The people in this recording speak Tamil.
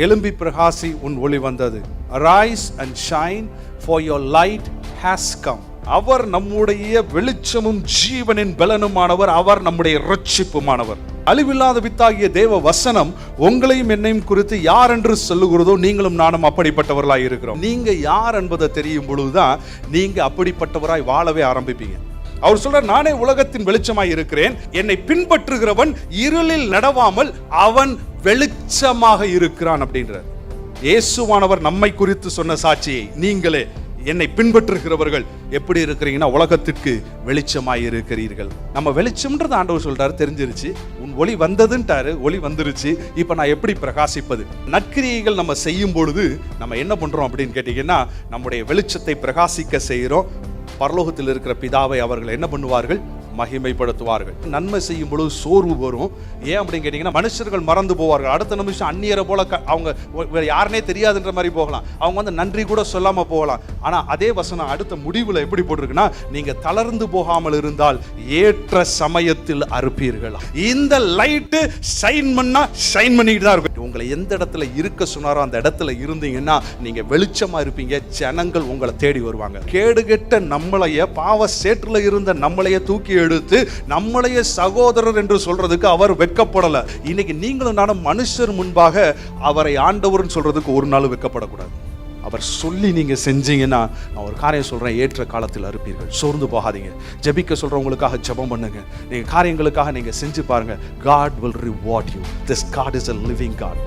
எழும்பி பிரகாசி, உன் ஒளி வந்தது. Arise and shine, for your light has come. அவர் நம்முடைய வெளிச்சமும் ஜீவனின் பலனுமானவர். அவர் நம்முடைய இரட்சிப்புமானவர். அழிவில்லாத வித்தாகிய தேவ வசனம் உங்களையும் என்னையும் குறித்து யார் என்று சொல்லுகிறதோ நீங்களும் நானும் அப்படிப்பட்டவர்களாய் இருக்கிறோம். நீங்க யார் என்பதை தெரியும் பொழுதுதான் நீங்க அப்படிப்பட்டவராய் வாழவே ஆரம்பிப்பீங்க. அவர் சொல்றார், நானே உலகத்தின் வெளிச்சமாய் இருக்கிறேன், என்னை பின்பற்றுகிறவன் இருளில் நடவாமல் அவன் வெளிச்சமாக இருக்கிறான் அப்படின்றார். இயேசுவானவர் நம்மை குறித்து சொன்ன சாட்சியை நீங்களே, என்னை பின்பற்றுகிறவர்கள் எப்படி இருக்கிறீங்கன்னா உலகத்திற்கு வெளிச்சமாய் இருக்கிறீர்கள். நம்ம வெளிச்சம்ன்றது ஆண்டவர் சொல்றாரு, தெரிஞ்சிருச்சு. உன் ஒளி வந்ததுன்ட்டாரு, ஒளி வந்துருச்சு. இப்ப நான் எப்படி பிரகாசிப்பது? நற்கிரியைகள் நம்ம செய்யும் பொழுது நம்ம என்ன பண்றோம் அப்படின்னு கேட்டீங்கன்னா, நம்முடைய வெளிச்சத்தை பிரகாசிக்க செய்கிறோம். பரலோகத்தில் இருக்கிற பிதாவை அவர்கள் என்ன பண்ணுவார்கள்? மகிமைப்படுத்துவார்கள். நன்மை செய்யும் பொழுது சோர்வு வரும். ஏன் அப்படின்னு கேட்டீங்கன்னா, மனுஷர்கள் மறந்து போவார்கள். அடுத்த நிமிஷம் அந்நியரை போல அவங்க யாருனே தெரியாதுன்ற மாதிரி போகலாம். அவங்க வந்து நன்றி கூட சொல்லாம போகலாம். ஆனா அதே வசனம் அடுத்த முடிவுல எப்படி போட்டிருக்குன்னா, நீங்க தளர்ந்து போகாமல் இருந்தால் ஏற்ற சமயத்தில் அறுப்பீர்கள். இந்த லைட் ஷைன் பண்ணா ஷைன் பண்ணிட்டு தான் இருக்கும். உங்களை எந்த இடத்துல இருக்க சொன்னாரோ அந்த இடத்துல இருந்தீங்கன்னா நீங்க வெளிச்சமா இருப்பீங்க. ஜனங்கள் உங்களை தேடி வருவாங்க. கேடுகெட்ட நம்மளைய, பாவ சேற்றுல இருந்த நம்மளைய தூக்கி எடுத்து நம்மளைய சகோதரர் என்று சொல்றதுக்கு அவர் வெட்கப்படல. இன்னைக்கு நீங்களும் நானும் மனுஷர் முன்பாக அவரை ஆண்டவர்னு சொல்றதுக்கு ஒரு நாள் வெட்கப்படக்கூடாது. அவர் சொல்லி நீங்க செஞ்சீங்கன்னா, நான் ஒரு காரியம் சொல்றேன், ஏற்ற காலத்தில் அறுப்பீர்கள். சோர்ந்து போகாதீங்க. ஜெபிக்க சொல்றவங்களுக்காக ஜெபம் பண்ணுங்க. நீங்க காரியங்களுக்காக நீங்க செஞ்சு பாருங்க. God will reward you. This God is a living God.